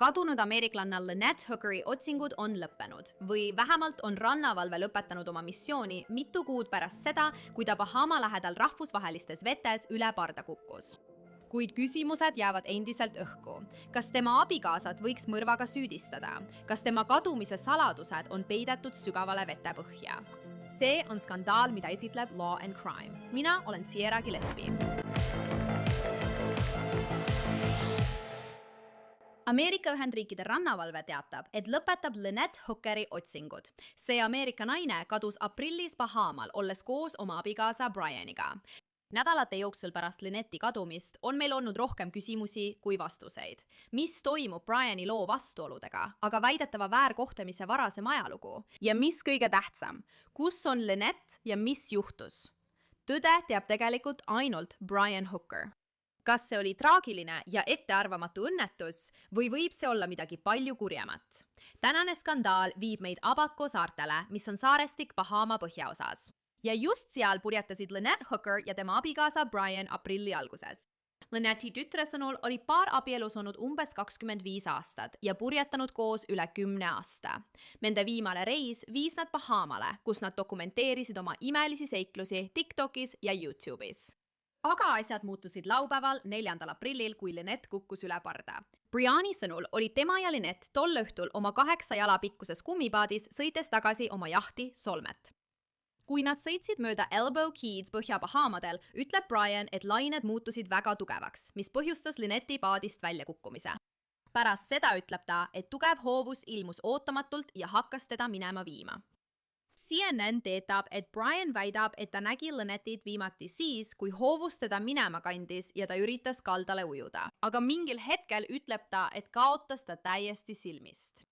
kadunud ameeriklanna Lynette Hookeri otsingud on lõppenud või vähemalt on rannavalve lõpetanud oma missiooni mitu kuud pärast seda, kui ta Bahama lähedal rahvusvahelistes vetes üle parda kukkus. Kuid küsimused jäävad endiselt õhku. Kas tema abikaasat võiks mõrvaga süüdistada? Kas tema kadumise saladused on peidetud sügavale vetepõhja? See on skandaal, mida esitleb Law and Crime. Mina olen Sierra Gillespie. Ameerika Ühendriikide rannavalve teatab, et lõpetab Lynette Hookeri otsingud. See Ameerika naine kadus aprillis Bahamal, olles koos oma abikaasa Brianiga. Nädalate jooksul pärast Lynette'i kadumist on meil olnud rohkem küsimusi kui vastuseid. Mis toimub Briani loo vastuoludega, aga väidetava väärkohtlemise varasem ajalugu? Ja mis kõige tähtsam, kus on Lynette ja mis juhtus? Tõde teab tegelikult ainult Brian Hooker. Kas see oli traagiline ja ettearvamatu õnnetus või võib see olla midagi palju kurjemat? Tänane skandaal viib meid Abaco saartele, mis on saarestik Bahama põhjaosas. Ja just seal purjetasid Lynette Hooker ja tema abikaasa Brian aprilli alguses. Lynette'i tütre sõnul oli paar abielus olnud umbes 25 aastat ja purjetanud koos üle 10 aasta. Nende viimane reis viis nad Bahamale, kus nad dokumenteerisid oma imelisi seiklusi TikTokis ja YouTube'is. Aga asjad muutusid laupäeval 4. aprillil, kui Lynette kukkus üle parda. Briani sõnul oli tema ja Lynette tol õhtul oma 8 jala pikkuses kummipaadis sõites tagasi oma jahti Solmet. Kui nad sõitsid mööda Elbow Keys Põhja-Bahamadel, ütleb Brian, et lained muutusid väga tugevaks, mis põhjustas Lynette'i paadist väljakukkumise. Pärast seda ütleb ta, et tugev hoovus ilmus ootamatult ja hakkas teda minema viima. CNN teetab, et Brian väidab, et ta nägi Lynette'it viimati siis, kui hoovus teda minema kandis ja ta üritas kaldale ujuda. Aga mingil hetkel ütleb ta, et kaotas ta täiesti silmist.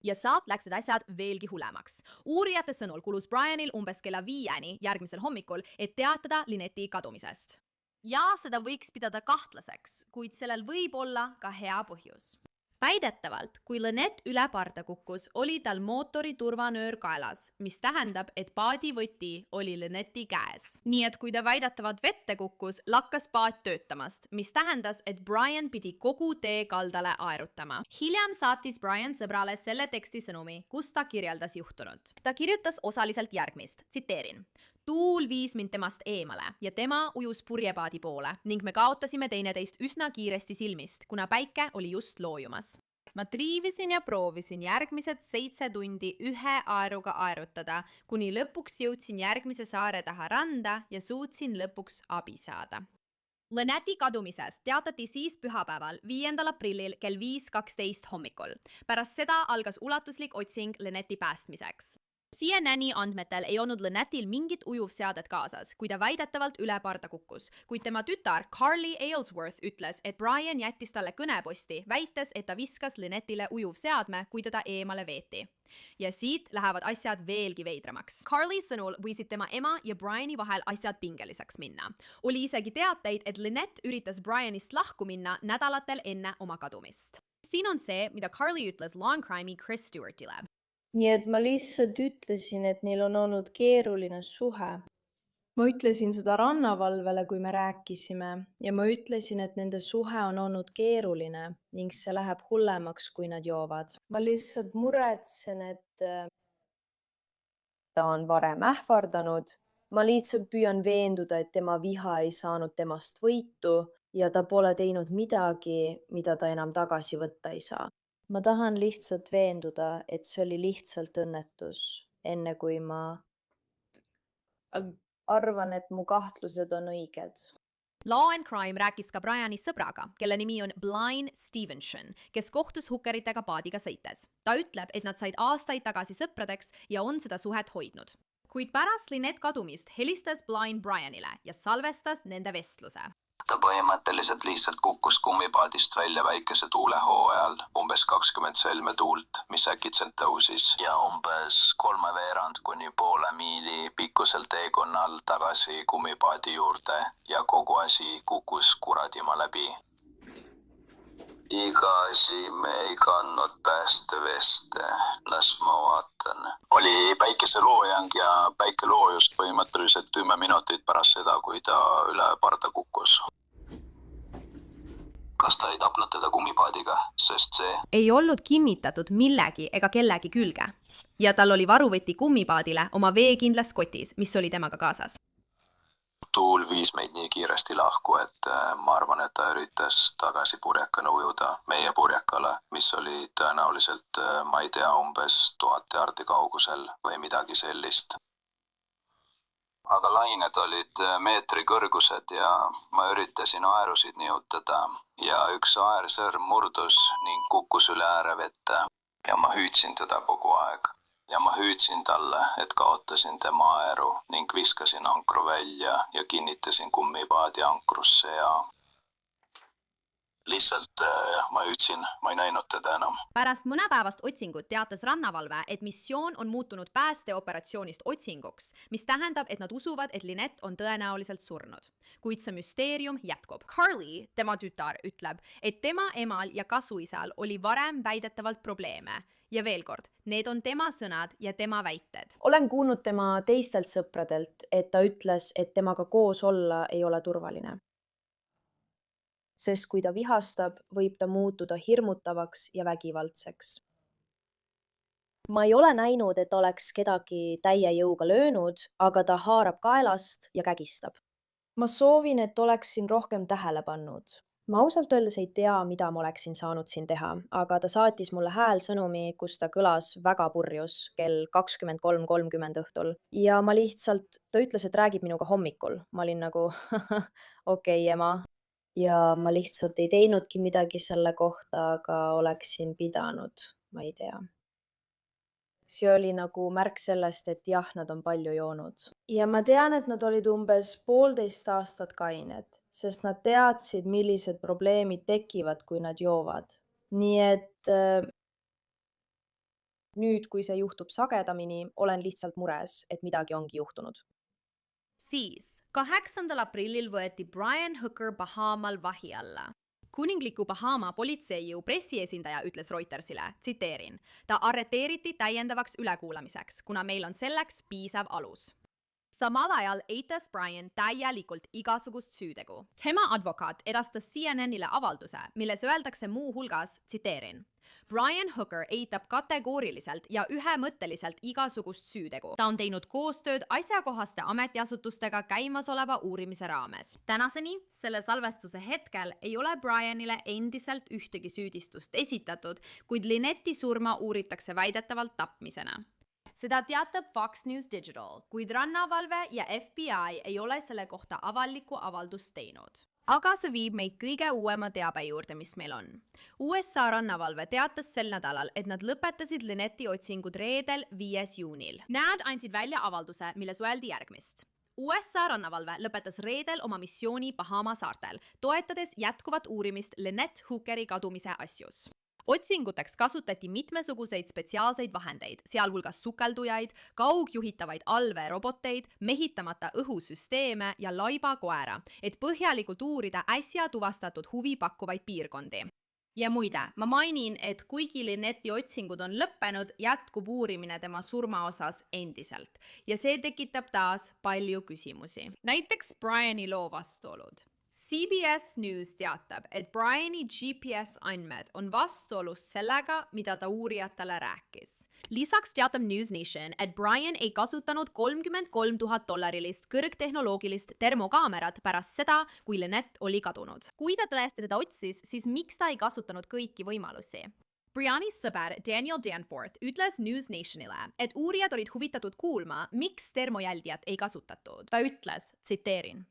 Ja saat läksid asjad veelgi hullemaks. Uurijate sõnul kulus Brianil umbes kella 5 järgmisel hommikul, et teatada Lynette'i kadumisest. Ja seda võiks pidada kahtlaseks, kuid sellel võib olla ka hea põhjus. Väidetavalt, kui Lynette üle parda kukkus, oli tal mootori turvanöör kaelas, mis tähendab, et paadivõti oli Lynette'i käes. Nii et kui ta väidetavalt vette kukkus, lakkas paat töötamast, mis tähendas, et Brian pidi kogu tee kaldale aerutama. Hiljem saatis Brian sõbrale selle teksti sõnumi, kus ta kirjeldas juhtunud. Ta kirjutas osaliselt järgmist, tsiteerin. Tuul viis mind temast eemale ja tema ujus purjepaadi poole ning me kaotasime teineteist üsna kiiresti silmist, kuna päike oli just loojumas. Ma triivisin ja proovisin järgmised 7 tundi ühe aeruga aerutada, kuni lõpuks jõudsin järgmise saare taha randa ja suutsin lõpuks abi saada. Lynette'i kadumisest teatati siis pühapäeval 5. aprillil kell 5:12 hommikul. Pärast seda algas ulatuslik otsing Lynette'i päästmiseks. CNN-i andmetel ei olnud Lynette'il mingit ujuvseadet kaasas, kui ta väidetavalt üle parda kukkus, kuid tema tütar Carly Aylesworth ütles, et Brian jättis talle kõneposti, väites, et ta viskas Lynette'ile ujuvseadme, kui teda eemale veeti. Ja siit lähevad asjad veelgi veidramaks. Carly sõnul võisid tema ema ja Briani vahel asjad pingeliseks minna. Oli isegi teateid, et Lynette üritas Brianist lahku minna nädalatel enne oma kadumist. Siin on see, mida Carly ütles Law and Crime'i Chris Stewartile. Nii et ma lihtsalt ütlesin, et neil on olnud keeruline suhe. Ma ütlesin seda rannavalvele, kui me rääkisime, ja ma ütlesin, et nende suhe on olnud keeruline ning see läheb hullemaks, kui nad joovad. Ma lihtsalt muretsen, et ta on varem ähvardanud. Ma lihtsalt püüan veenduda, et tema viha ei saanud temast võitu ja ta pole teinud midagi, mida ta enam tagasi võtta ei saa. Ma tahan lihtsalt veenduda, et see oli lihtsalt õnnetus, enne kui ma arvan, et mu kahtlused on õiged. Law and Crime rääkis ka Briani sõbraga, kelle nimi on Blaine Stevenson, kes kohtus Hookeritega paadiga sõites. Ta ütleb, et nad said aastaid tagasi sõpradeks ja on seda suhet hoidnud. Kuid pärast Lynette kadumist helistas Blaine Brianile ja salvestas nende vestluse. Ta põhimõtteliselt lihtsalt kukkus kummipaadist välja väikese tuulehoo ajal, umbes 20 sõelme tuult, mis äkitselt tõusis ja umbes 3/4 kuni poole miili pikkusel teekonnal tagasi kummipaadi juurde ja kogu asi kukkus kuradima läbi. Iga asi me ei kandnud päästeveste, las ma vaatan. Oli päikeseloojang ja päike loojus põhimõtteliselt 10 minutit pärast seda, kui ta üle parda kukkus. kas ta ei tapnud teda kummipaadiga, sest see ei olnud kinnitatud millegi ega kellegi külge. Ja tal oli varuvõti kummipaadile oma veekindlas kotis, mis oli temaga kaasas. tuul viis meid nii kiiresti lahku, et ma arvan, et ta üritas tagasi purjekana ujuda meie purjekale, mis oli tõenäoliselt, ma ei tea, umbes 1000 jaardi kaugusel või midagi sellist. Aga lained olid meetri kõrgused ja ma üritasin aerusid nihutada ja üks aersõrm murdus ning kukkus üle ääre vette. Ja ma hüüdsin teda kogu aeg. Ja ma hüüdsin talle, et kaotasin tema aeru ning viskasin ankru välja ja kinnitasin kummipaadi ankrusse ja lihtsalt ma hüüdsin, ma ei näinud teda enam. Pärast mõnepäevast otsingut teatas rannavalve, et missioon on muutunud päästeoperatsioonist otsinguks, mis tähendab, et nad usuvad, et Lynette on tõenäoliselt surnud. Kuid see müsteerium jätkub. Carly, tema tütar, ütleb, et tema emal ja kasuisal oli varem väidetavalt probleeme. Ja veel kord, need on tema sõnad ja tema väited. Olen kuulnud tema teistelt sõpradelt, et ta ütles, et temaga koos olla ei ole turvaline. Sest kui ta vihastab, võib ta muutuda hirmutavaks ja vägivaldseks. Ma ei ole näinud, et oleks kedagi täie jõuga löönud, aga ta haarab kaelast ja kägistab. Ma soovin, et oleksin rohkem tähele pannud. Ma ausalt öeldes ei tea, mida ma oleksin saanud siin teha, aga ta saatis mulle häälsõnumi, kus ta kõlas väga purjus kell 23:30 õhtul. Ja ma lihtsalt, ta ütles, et räägib minuga hommikul. Ma olin nagu, okei, ema. Ja ma lihtsalt ei teinudki midagi selle kohta, aga oleksin pidanud, ma ei tea. See oli nagu märk sellest, et jah, nad on palju joonud. Ja ma tean, et nad olid umbes 1,5 aastat kained, sest nad teadsid, millised probleemid tekivad, kui nad joovad. Nii et nüüd, kui see juhtub sagedamini, olen lihtsalt mures, et midagi ongi juhtunud. Siis 8. aprillil võeti Brian Hooker Bahamal vahi alla. Kuningliku Bahama politseijõu pressiesindaja ütles Reutersile, tsiteerin, ta arreteeriti täiendavaks ülekuulamiseks, kuna meil on selleks piisav alus. Samal ajal eitas Brian täielikult igasugust süütegu. Tema advokaat edastas CNN-ile avalduse, milles öeldakse muu hulgas, tsiteerin, Brian Hooker eitab kategooriliselt ja ühemõtteliselt igasugust süütegu. Ta on teinud koostööd asjakohaste ametiasutustega käimasoleva uurimise raames. Tänaseni, selle salvestuse hetkel, ei ole Brianile endiselt ühtegi süüdistust esitatud, kuid Lynette'i surma uuritakse väidetavalt tapmisena. Seda teatab Fox News Digital, kuid rannavalve ja FBI ei ole selle kohta avalikku avaldust teinud. Aga see viib meid kõige uuema teabe juurde, mis meil on. USA rannavalve teatas sel nädalal, et nad lõpetasid Lynette'i otsingud reedel 5. juunil. Nad andsid välja avalduse, milles öeldi järgmist. USA rannavalve lõpetas reedel oma missiooni Bahama saartel, toetades jätkuvat uurimist Lynette Hookeri kadumise asjus. Otsinguteks kasutati mitmesuguseid spetsiaalseid vahendeid, sealhulgas sukeldujaid, kaugjuhitavaid allveeroboteid, mehitamata õhusüsteeme ja laibakoera, et põhjalikult uurida äsja tuvastatud huvi pakkuvaid piirkondi. Ja muide, ma mainin, et kuigi Lynette'i otsingud on lõppenud, jätkub uurimine tema surma osas endiselt. Ja see tekitab taas palju küsimusi. Näiteks Briani loo vastuolud. CBS News teatab, et Briani GPS andmed on vastuolus sellega, mida ta uurijatele rääkis. Lisaks teatab News Nation, et Brian ei kasutanud $33,000 kõrgtehnoloogilist termokaamerat pärast seda, kui Lynette oli kadunud. Kui ta tõesti teda otsis, siis miks ta ei kasutanud kõiki võimalusi? Briani sõber Daniel Danforth ütles News Nationile, et uurijad olid huvitatud kuulma, miks termojäldijat ei kasutatud. Ta ütles, tsiteerin,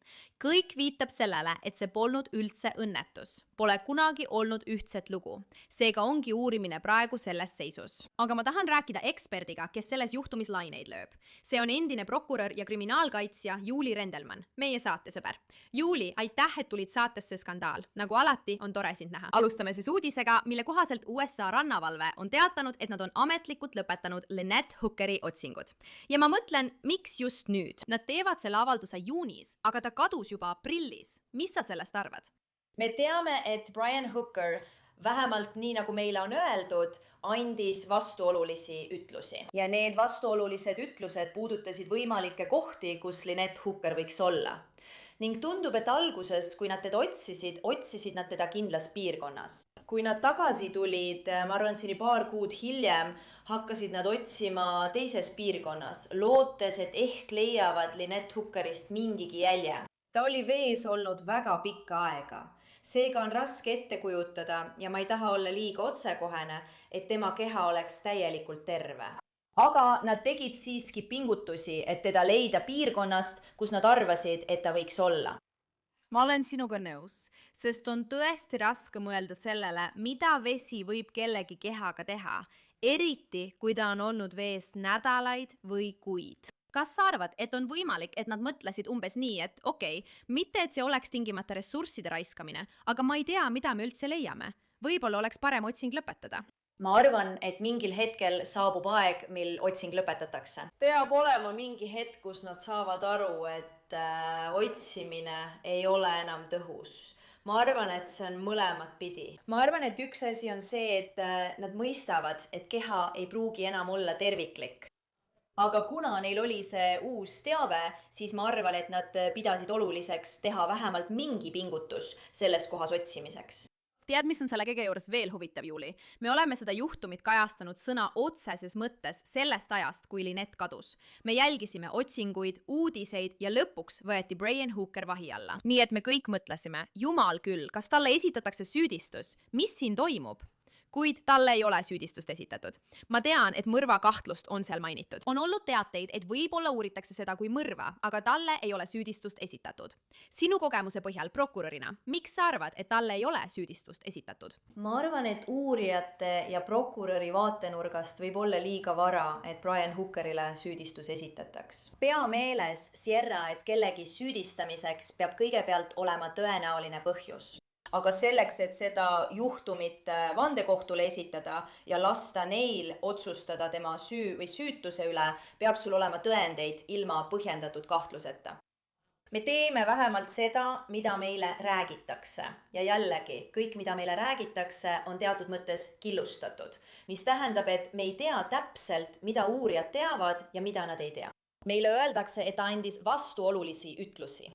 kõik viitab sellele, et see polnud üldse õnnetus. Pole kunagi olnud ühtset lugu. Seega ongi uurimine praegu selles seisus. Aga ma tahan rääkida eksperdiga, kes selles juhtumis laineid lööb. See on endine prokurör ja kriminaalkaitsja Juuli Rendelmann, meie saatesõber. Juuli, aitäh, et tulid saatesse Skandaal. Nagu alati on tore sind näha. Alustame siis uudisega, mille kohaselt USA rannavalve on teatanud, et nad on ametlikult lõpetanud Lynette Hookeri otsingud. Ja ma mõtlen, miks just nüüd? Nad teevad selle avalduse juunis, aga ta kadus juba aprillis. Mis sa sellest arvad? Me teame, et Brian Hooker, vähemalt nii nagu meile on öeldud, andis vastuolulisi ütlusi. Ja need vastuolulised ütlused puudutasid võimalikke kohti, kus Lynette Hooker võiks olla. ning tundub, et alguses, kui nad teda otsisid nad teda kindlas piirkonnas. Kui nad tagasi tulid, ma arvan, see oli paar kuud hiljem, hakkasid nad otsima teises piirkonnas, lootes, et ehk leiavad Lynette Hookerist mingigi jälje. Ta oli vees olnud väga pikka aega. Seega on raske ette kujutada ja ma ei taha olla liiga otsekohene, et tema keha oleks täielikult terve. Aga nad tegid siiski pingutusi, et teda leida piirkonnast, kus nad arvasid, et ta võiks olla. Ma olen sinuga nõus, sest on tõesti raske mõelda sellele, mida vesi võib kellegi kehaga teha, eriti kui ta on olnud vees nädalaid või kuid. Kas sa arvad, et on võimalik, et nad mõtlesid umbes nii, et okei, mitte et see oleks tingimata ressursside raiskamine, aga ma ei tea, mida me üldse leiame. Võib-olla oleks parem otsing lõpetada. Ma arvan, et mingil hetkel saabub aeg, mil otsing lõpetatakse. Peab olema mingi hetk, kus nad saavad aru, et otsimine ei ole enam tõhus. Ma arvan, et see on mõlemat pidi. Ma arvan, et üks asi on see, et nad mõistavad, et keha ei pruugi enam olla terviklik. Aga kuna neil oli see uus teave, siis ma arvan, et nad pidasid oluliseks teha vähemalt mingi pingutus selles kohas otsimiseks. Tead, mis on selle kõige juures veel huvitav, Juuli? Me oleme seda juhtumit kajastanud sõna otseses mõttes sellest ajast, kui Lynette kadus. Me jälgisime otsinguid, uudiseid ja lõpuks võeti Brian Hooker vahi alla. Nii et me kõik mõtlesime, jumal küll, kas talle esitatakse süüdistus? Mis siin toimub? Kuid talle ei ole süüdistust esitatud. Ma tean, et mõrva kahtlust on seal mainitud. On olnud teateid, et võib-olla uuritakse seda kui mõrva, aga talle ei ole süüdistust esitatud. Sinu kogemuse põhjal prokurörina, miks sa arvad, et talle ei ole süüdistust esitatud? Ma arvan, et uurijate ja prokuröri vaatenurgast võib olla liiga vara, et Brian Hookerile süüdistus esitataks. Pea meeles, Sierra, et kellegi süüdistamiseks peab kõigepealt olema tõenäoline põhjus. Aga selleks, et seda juhtumit vandekohtule esitada ja lasta neil otsustada tema süü või süütuse üle, peab sul olema tõendeid ilma põhjendatud kahtluseta. Me teeme vähemalt seda, mida meile räägitakse. Ja jällegi, kõik, mida meile räägitakse, on teatud mõttes killustatud, mis tähendab, et me ei tea täpselt, mida uurijad teavad ja mida nad ei tea. Meile öeldakse, et ta andis vastuolulisi ütlusi.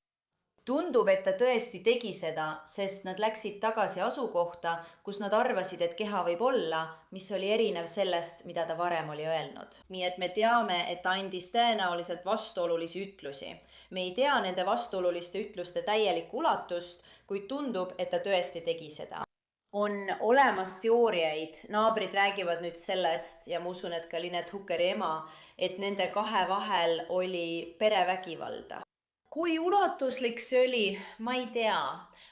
Tundub, et ta tõesti tegi seda, sest nad läksid tagasi asukohta, kus nad arvasid, et keha võib olla, mis oli erinev sellest, mida ta varem oli öelnud. Nii et me teame, et ta andis tõenäoliselt vastuolulisi ütlusi. Me ei tea nende vastuoluliste ütluste täielikku ulatust, kuid tundub, et ta tõesti tegi seda. On olemas teooriaid, naabrid räägivad nüüd sellest ja ma usun, et ka Lynette Hookeri ema, et nende kahe vahel oli perevägivalda. Kui ulatuslik see oli, ma ei tea.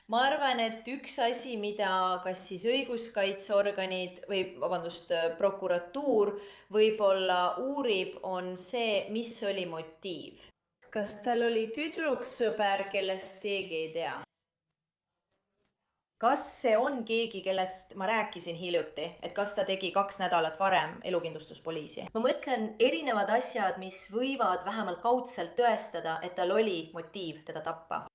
Ma arvan, et üks asi, mida kas siis õiguskaitseorganid või prokuratuur võib-olla uurib, on see, mis oli motiiv. Kas tal oli tüdruksõber, kellest keegi ei tea? Kas see on keegi, kellest ma rääkisin hiljuti, et kas ta tegi 2 nädalat varem elukindlustuspoliisi? Ma mõtlen erinevad asjad, mis võivad vähemalt kaudselt tõestada, et tal oli motiiv teda tappa.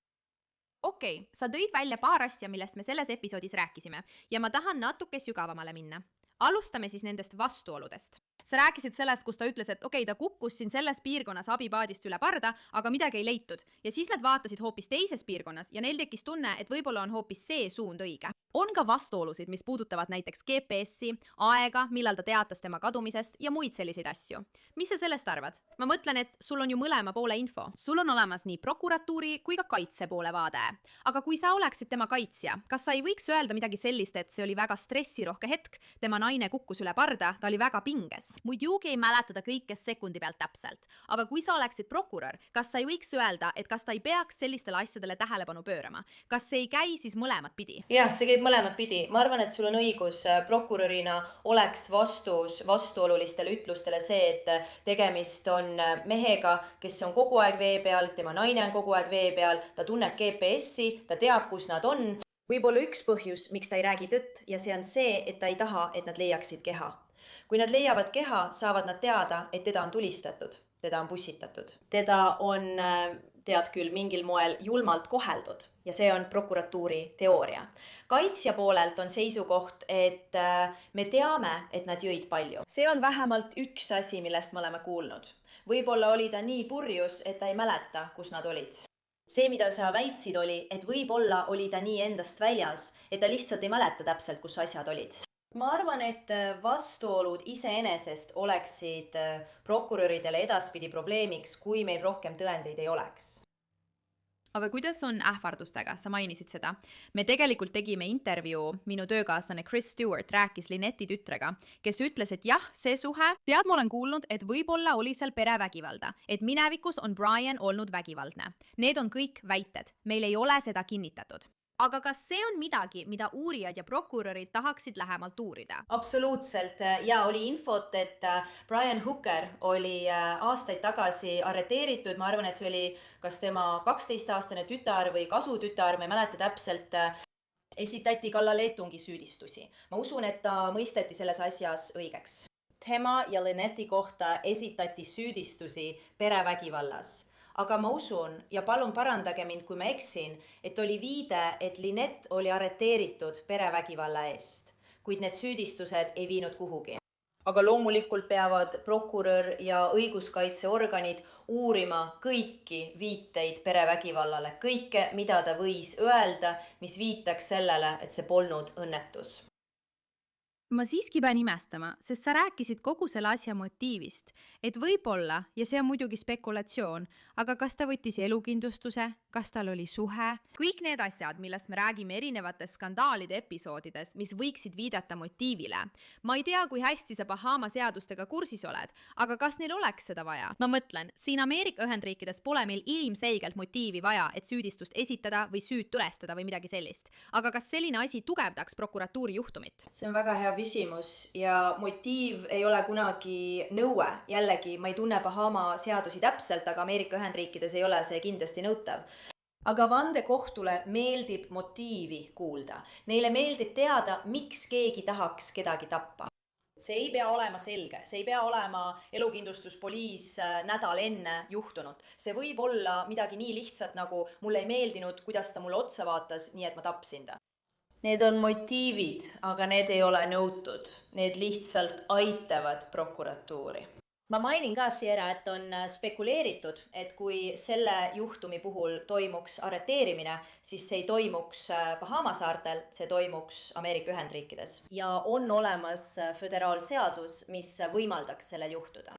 Okei, sa tõid välja paar asja, millest me selles episoodis rääkisime ja ma tahan natuke sügavamale minna. Alustame siis nendest vastuoludest. Sa rääkisid sellest, kus ta ütles, et okei, ta kukkus siin selles piirkonnas abipaadist üle parda, aga midagi ei leitud. Ja siis nad vaatasid hoopis teises piirkonnas ja neil tekkis tunne, et võib-olla on hoopis see suund õige. On ka vastuolusid, mis puudutavad näiteks GPS-i, aega, millal ta teatas tema kadumisest ja muid selliseid asju. Mis sa sellest arvad? Ma mõtlen, et sul on ju mõlema poole info. Sul on olemas nii prokuratuuri kui ka kaitse poole vaade. Aga kui sa oleksid tema kaitsja, kas sa ei võiks öelda midagi sellist, et see oli väga stressirohke hetk, tema naine kukkus üle parda, ta oli väga pinges. Muidugi ei mäleta ta kõike sekundi pealt täpselt. Aga kui sa oleksid prokurör, kas sa ei võiks öelda, et kas ta ei peaks sellistele asjadele tähelepanu pöörama? Kas see ei käi siis mõlemat pidi? Jah, see käib mõlemat pidi. Ma arvan, et sul on õigus. Prokurörina oleks vastus vastuolulistele ütlustele see, et tegemist on mehega, kes on kogu aeg vee peal, tema naine on kogu aeg vee peal, ta tunneb GPS-i, ta teab, kus nad on. Võib-olla üks põhjus, miks ta ei räägi tõtt ja see on see, et ta ei taha, et nad leiaksid keha. Kui nad leiavad keha, saavad nad teada, et teda on tulistatud, teda on pussitatud. Teda on, tead küll, mingil moel julmalt koheldud ja see on prokuratuuri teooria. Kaitsja poolelt on seisukoht, et me teame, et nad jõid palju. See on vähemalt üks asi, millest me oleme kuulnud. Võib-olla oli ta nii purjus, et ta ei mäleta, kus nad olid. see, mida sa väitsid, oli, et võib-olla oli ta nii endast väljas, et ta lihtsalt ei mäleta täpselt, kus asjad olid. Ma arvan, et vastuolud iseenesest oleksid prokuröridele edaspidi probleemiks, kui meil rohkem tõendeid ei oleks. aga kuidas on ähvardustega, sa mainisid seda. Me tegelikult tegime intervjuu, minu töökaaslane Chris Stewart rääkis Lynette'i tütrega, kes ütles, et jah, see suhe, tead, ma olen kuulnud, et võib-olla oli seal perevägivalda, et minevikus on Brian olnud vägivaldne. Need on kõik väited, meil ei ole seda kinnitatud. Aga kas see on midagi, mida uurijad ja prokurörid tahaksid lähemalt uurida? Absoluutselt ja oli infot, et Brian Hooker oli aastaid tagasi arreteeritud, ma arvan, et see oli kas tema 12-aastane tütar või kasutütar, ma ei mäleta täpselt, esitati kallaletungi süüdistusi. Ma usun, et ta mõisteti selles asjas õigeks. Tema ja Lynette'i kohta esitati süüdistusi perevägivallas. Aga ma usun, ja palun parandage mind, kui ma eksin, et oli viide, et Lynette oli arreteeritud perevägivalla eest, kuid need süüdistused ei viinud kuhugi. Aga loomulikult peavad prokurör ja õiguskaitseorganid uurima kõiki viiteid perevägivallale, kõike, mida ta võis öelda, mis viitaks sellele, et see polnud õnnetus. Ma siiski pean imestama, sest sa rääkisid kogu selle asja motiivist, et võib-olla, ja see on muidugi spekulatsioon, aga kas ta võttis elukindlustuse, kas tal oli suhe? Kõik need asjad, millest me räägime erinevates skandaalide episoodides, mis võiksid viidata motiivile. Ma ei tea, kui hästi sa Bahama seadustega kursis oled, aga kas neil oleks seda vaja? Ma mõtlen, siin Ameerika Ühendriikides pole meil ilmselgelt motiivi vaja, et süüdistust esitada või süüd tõestada või midagi sellist. Aga kas selline asi tugevdaks prokuratuuri juhtumit? See on väga hea küsimus ja motiiv ei ole kunagi nõue. Jällegi, ma ei tunne Bahama seadusi täpselt, aga Ameerika Ühendriikides ei ole see kindlasti nõutav. Aga vandekohtule meeldib motiivi kuulda. Neile meeldib teada, miks keegi tahaks kedagi tappa. See ei pea olema selge, see ei pea olema elukindlustuspoliis nädal enne juhtunud. See võib olla midagi nii lihtsalt, nagu mulle ei meeldinud, kuidas ta mulle otsa vaatas, nii et ma tapsin ta. Need on motiivid, aga need ei ole nõutud. Need lihtsalt aitavad prokuratuuri. Ma mainin ka, Sierra, et on spekuleeritud, et kui selle juhtumi puhul toimuks arreteerimine, siis see ei toimuks Bahama saartel, see toimuks Ameerika Ühendriikides. Ja on olemas föderaalseadus, mis võimaldaks sellel juhtuda.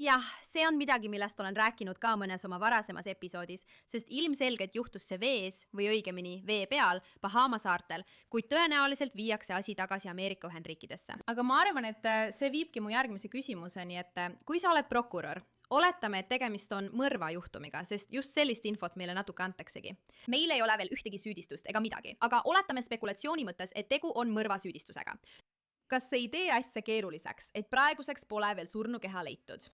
Jah, see on midagi, millest olen rääkinud ka mõnes oma varasemas episoodis, sest ilmselgelt juhtus see vees või õigemini vee peal Bahama saartel, kuid tõenäoliselt viiakse asi tagasi Ameerika Ühendriikidesse. Aga ma arvan, et see viibki mu järgmise küsimuseni, et kui sa oled prokurör, oletame, et tegemist on mõrvajuhtumiga, sest just sellist infot meile natuke antaksegi. Meil ei ole veel ühtegi süüdistust ega midagi, aga oletame spekulatsiooni mõttes, et tegu on mõrvasüüdistusega. Kas see ei tee asja keeruliseks, et praeguseks pole veel surnukeha leitud?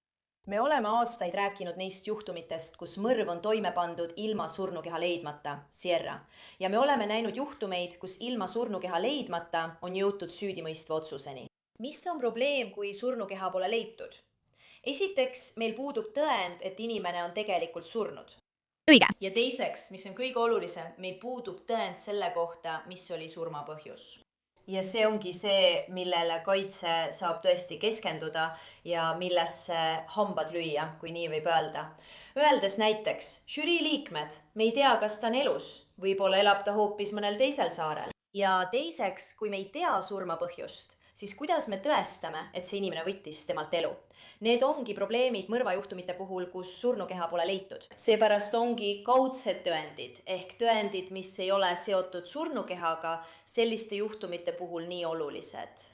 Me oleme aastaid rääkinud neist juhtumitest, kus mõrv on toime pandud ilma surnukeha leidmata, Sierra. Ja me oleme näinud juhtumeid, kus ilma surnukeha leidmata on jõutud süüdimõistva otsuseni. Mis on probleem, kui surnukeha pole leitud? Esiteks, meil puudub tõend, et inimene on tegelikult surnud. Õige. Ja teiseks, mis on kõige olulisem, meil puudub tõend selle kohta, mis oli surmapõhjus. Ja see ongi see, millele kaitse saab tõesti keskenduda ja millesse hambad lüüa, kui nii võib öelda. Öeldes näiteks, žürii liikmed, me ei tea, kas ta on elus, võib-olla elab ta hoopis mõnel teisel saarel. Ja teiseks, kui me ei tea surmapõhjust, siis kuidas me tõestame, et see inimene võttis temalt elu? Need ongi probleemid mõrvajuhtumite puhul, kus surnukeha pole leitud. Seepärast ongi kaudsed tõendid, ehk tõendid, mis ei ole seotud surnukehaga, selliste juhtumite puhul nii olulised.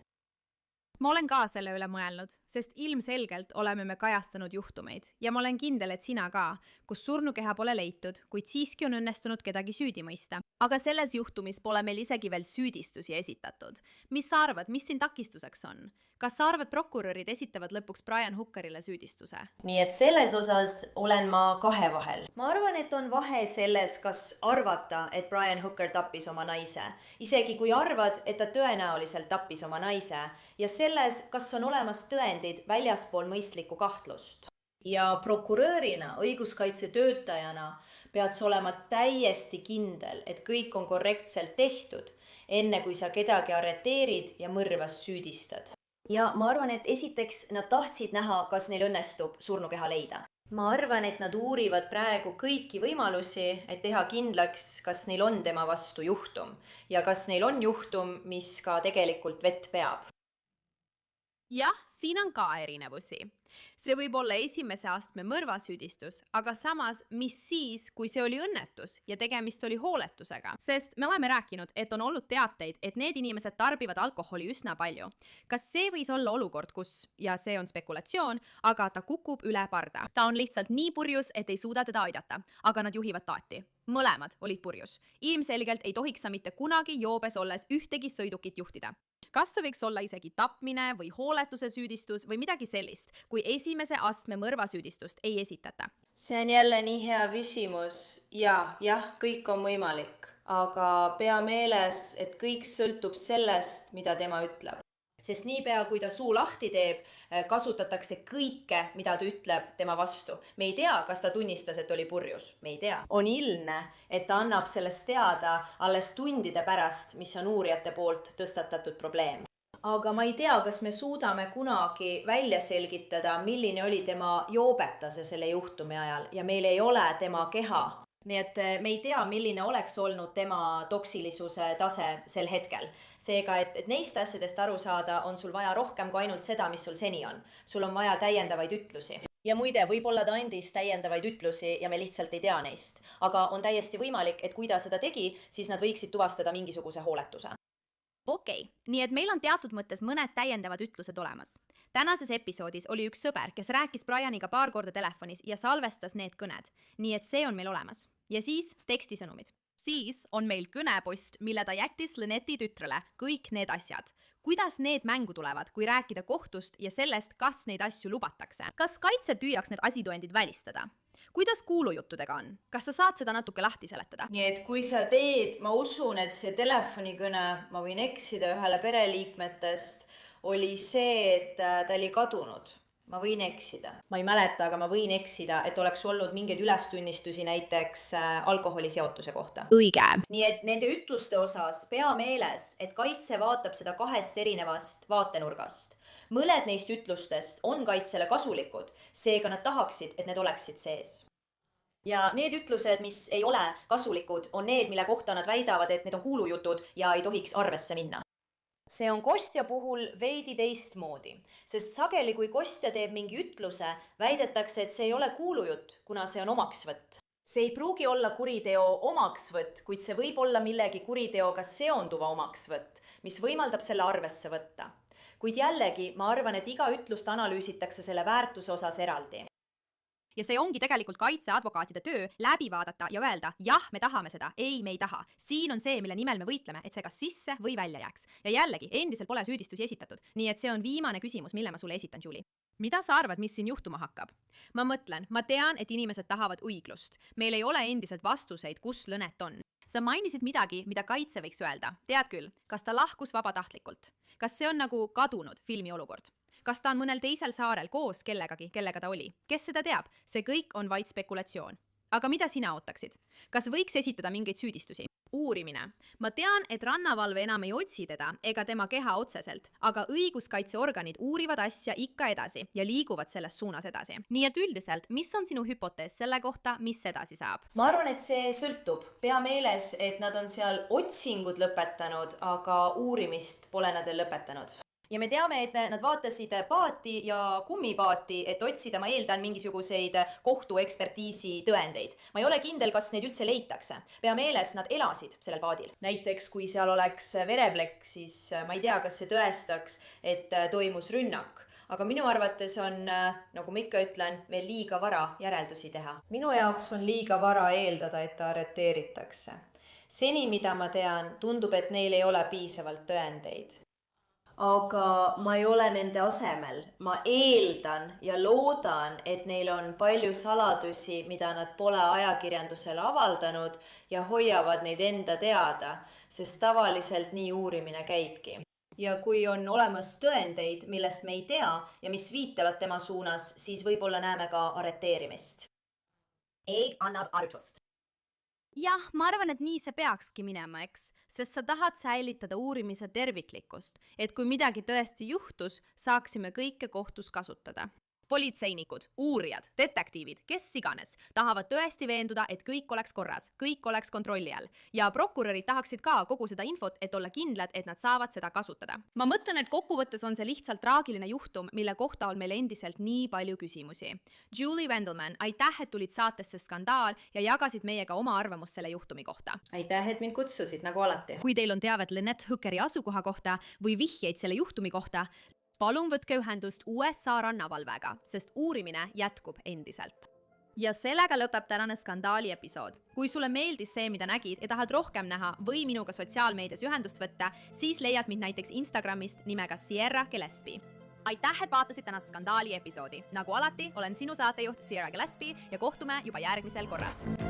Ma olen ka selle üle mõelnud, sest ilmselgelt oleme me kajastanud juhtumeid ja ma olen kindel, et sina ka, kus surnukeha pole leitud, kuid siiski on õnnestunud kedagi süüdi mõista. Aga selles juhtumis pole meil isegi veel süüdistusi esitatud. Mis sa arvad, mis siin takistuseks on? Kas sa arvad, prokurörid esitavad lõpuks Brian Hookerile süüdistuse? Nii et selles osas olen ma kahe vahel. Ma arvan, et on vahe selles, kas arvata, et Brian Hooker tappis oma naise. Isegi kui arvad, et ta tõenäoliselt tappis oma naise ja selles, kas on olemas tõendid väljaspool mõistlikku kahtlust. Ja prokurörina, õiguskaitsetöötajana pead sa olema täiesti kindel, et kõik on korrektselt tehtud, enne kui sa kedagi arreteerid ja mõrvas süüdistad. Ja ma arvan, et esiteks nad tahtsid näha, kas neil õnnestub surnukeha leida. ma arvan, et nad uurivad praegu kõiki võimalusi, et teha kindlaks, kas neil on tema vastu juhtum ja kas neil on juhtum, mis ka tegelikult vett peab. jah, siin on ka erinevusi. See võib olla esimese astme mõrvasüüdistus, aga samas, mis siis, kui see oli õnnetus ja tegemist oli hooletusega? Sest me oleme rääkinud, et on olnud teateid, et need inimesed tarbivad alkoholi üsna palju. Kas see võis olla olukord, kus, ja see on spekulatsioon, aga ta kukub üle parda? Ta on lihtsalt nii purjus, et ei suuda teda aidata, aga nad juhivad taati. Mõlemad olid purjus. Ilmselgelt ei tohiks sa mitte kunagi joobes olles ühtegi sõidukit juhtida. Kas see võiks olla isegi tapmine või hooletuse süüdistus või midagi sellist, kui esimese astme mõrvasüüdistust ei esitata? See on jälle nii hea küsimus ja jah, kõik on võimalik, aga pea meeles, et kõik sõltub sellest, mida tema ütleb. Sest niipea, kui ta suu lahti teeb, kasutatakse kõike, mida ta ütleb tema vastu. Me ei tea, kas ta tunnistas, et oli purjus. Me ei tea. On ilmne, et ta annab sellest teada alles tundide pärast, mis on uurijate poolt tõstatatud probleem. Aga ma ei tea, kas me suudame kunagi välja selgitada, milline oli tema joobetase selle juhtumi ajal ja meil ei ole tema keha. Nii et me ei tea, milline oleks olnud tema toksilisuse tase sel hetkel. Seega, et neist asjadest aru saada, on sul vaja rohkem kui ainult seda, mis sul seni on. Sul on vaja täiendavaid ütlusi. Ja muide, võib-olla ta andis täiendavaid ütlusi ja me lihtsalt ei tea neist. Aga on täiesti võimalik, et kui ta seda tegi, siis nad võiksid tuvastada mingisuguse hooletuse. Okei, nii et meil on teatud mõttes mõned täiendavad ütlused olemas. Tänases episoodis oli üks sõber, kes rääkis Brianiga paar korda telefonis ja salvestas need kõned. Nii et see on meil olemas. Ja siis tekstisõnumid. Siis on meil kõnepost, mille ta jättis Lynette'i tütrele, kõik need asjad. Kuidas need mängu tulevad, kui rääkida kohtust ja sellest, kas neid asju lubatakse? Kas kaitse püüaks need asitõendid välistada? Kuidas kuulujuttudega on? Kas sa saad seda natuke lahti seletada? Nii et kui sa teed, ma usun, et see telefonikõne, ma võin eksida ühele pereliikmetest, oli see, et ta oli kadunud. Ma võin eksida. Ma ei mäleta, aga ma võin eksida, et oleks olnud mingeid ülestunnistusi näiteks alkoholi seotuse kohta. Õige. Nii et nende ütluste osas pea meeles, et kaitse vaatab seda kahest erinevast vaatenurgast. Mõned neist ütlustest on kaitsele kasulikud, seega nad tahaksid, et need oleksid sees. Ja need ütlused, mis ei ole kasulikud, on need, mille kohta nad väidavad, et need on kuulujutud ja ei tohiks arvesse minna. See on kostja puhul veidi teistmoodi, sest sageli, kui kostja teeb mingi ütluse, väidetakse, et see ei ole kuulujutt, kuna see on omaksvõtt. See ei pruugi olla kuriteo omaksvõtt, kuid see võib olla millegi kuriteoga seonduva omaksvõtt, mis võimaldab selle arvesse võtta. Kuid jällegi, ma arvan, et iga ütlust analüüsitakse selle väärtuse osas eraldi. Ja see ongi tegelikult kaitseadvokaatide töö läbi vaadata ja öelda, jah, me tahame seda, ei, me ei taha. Siin on see, mille nimel me võitleme, et see kas sisse või välja jääks. Ja jällegi, endiselt pole süüdistusi esitatud, nii et see on viimane küsimus, mille ma sulle esitan, Julie. Mida sa arvad, mis siin juhtuma hakkab? Ma mõtlen, ma tean, et inimesed tahavad õiglust. Meil ei ole endiselt vastuseid, kus Lynette on. Sa mainisid midagi, mida kaitse võiks öelda. Tead küll, kas ta lahkus vabatahtlikult? Kas see on nagu kadunud filmi olukord? Kas ta on mõnel teisel saarel koos kellegagi, kellega ta oli? Kes seda teab? See kõik on vaid spekulatsioon. Aga mida sina ootaksid? Kas võiks esitada mingeid süüdistusi? Uurimine. Ma tean, et rannavalve enam ei otsi teda ega tema keha otseselt, aga õiguskaitseorganid uurivad asja ikka edasi ja liiguvad selles suunas edasi. Nii et üldiselt, mis on sinu hüpotees selle kohta, mis edasi saab? Ma arvan, et see sõltub. Pea meeles, et nad on seal otsingud lõpetanud, aga uurimist pole nad veel lõpetanud. Ja me teame, et nad vaatasid paati ja kummipaati, et otsida, ma eeldan, mingisuguseid kohtuekspertiisi tõendeid. Ma ei ole kindel, kas neid üldse leitakse. Pea meeles, nad elasid sellel paadil. Näiteks, kui seal oleks vereplekk, siis ma ei tea, kas see tõestaks, et toimus rünnak. Aga minu arvates on, nagu ma ikka ütlen, veel liiga vara järeldusi teha. Minu jaoks on liiga vara eeldada, et ta arreteeritakse. Seni, mida ma tean, tundub, et neil ei ole piisavalt tõendeid. Aga ma ei ole nende asemel. Ma eeldan ja loodan, et neil on palju saladusi, mida nad pole ajakirjandusele avaldanud ja hoiavad neid enda teada, sest tavaliselt nii uurimine käibki. Ja kui on olemas tõendeid, millest me ei tea ja mis viitavad tema suunas, siis võib-olla näeme ka arreteerimist. Eeg annab arvust. Jah, ma arvan, et nii see peakski minema, eks, sest sa tahad säilitada uurimise terviklikkust, et kui midagi tõesti juhtus, saaksime kõike kohtus kasutada. politseinikud, uurijad, detektiivid, kes iganes, tahavad tõesti veenduda, et kõik oleks korras, kõik oleks kontrolli all. Ja prokurörid tahaksid ka kogu seda infot, et olla kindlad, et nad saavad seda kasutada. Ma mõtlen, et kokkuvõttes on see lihtsalt traagiline juhtum, mille kohta on meil endiselt nii palju küsimusi. Julie Wendelman, aitäh, et tulid saatesse Skandaal ja jagasid meiega oma arvamust selle juhtumi kohta. aitäh, et mind kutsusid, nagu alati. Kui teil on teavet Lynette Hookeri asukoha kohta või vihjeid selle juhtumi kohta, palun võtke ühendust USA rannavalvega, sest uurimine jätkub endiselt. Ja sellega lõpeb tänane Skandaali episood. Kui sulle meeldis see, mida nägid ja tahad rohkem näha või minuga sotsiaalmeedias ühendust võtta, siis leiad mind näiteks Instagramist nimega Sierra Gillespie. Aitäh, et vaatasid tänast Skandaali episoodi. Nagu alati, olen sinu saatejuht Sierra Gillespie ja kohtume juba järgmisel korral.